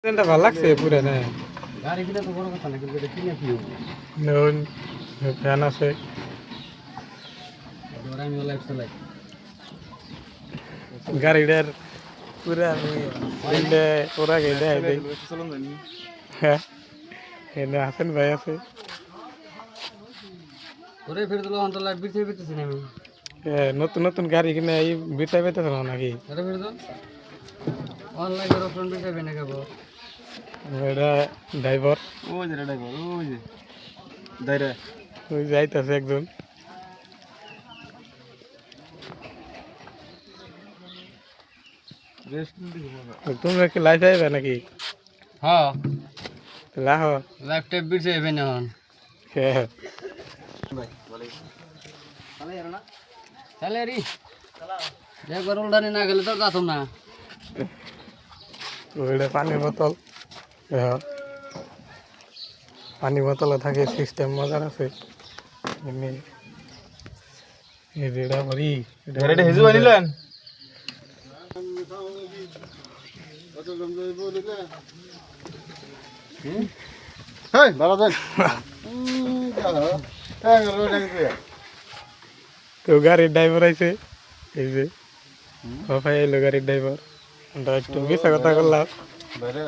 এটা ভালো লাগছে পুরা না গাড়ি কিনা তো বড় কথা না কিন্তু এটা কিনে কি হবে নন ফ্যান আছে ধর আমি লাইফ চালাই গাড়িটার পুরা আমি দিলে ওরা গেলে দেই হ্যাঁ এনে আছেন ভাই আছে ওরে ফিরে দিলো অন্তর লাইফ বিরতে বিরতেছি না আমি নতুন নতুন গাড়ি কিনে এই বিটাই পেতেছ না নাকি ওরে ফিরে দিল অনলাইনের অপশন বিরতে না কেবল এটা ড্রাইভার ওই যে ড্রাইভার ওই যে দাইরা ওই যাইতেছে একজন রেস্ট নিতে হবে তোমরা কি লাইফ আইবে নাকি হ্যাঁ লাহ লাইফ টাইপ বিরতে হবে না হ্যাঁ ভাই বলে চলে রে একবার উল্টানি না গেলে তো যাতাম না ওইটা পানির বোতল হ্যাঁ পানি বোতলে থাকে সিস্টেম মজার আছে এমনি এটা করি এটা হেজু আনিলেন হেই ভালো দেন তো গাড়ির ড্রাইভার আইছে এই যে বাবা এলো গাড়ির ড্রাইভার একটু মিশা কথা করলাম বাইরে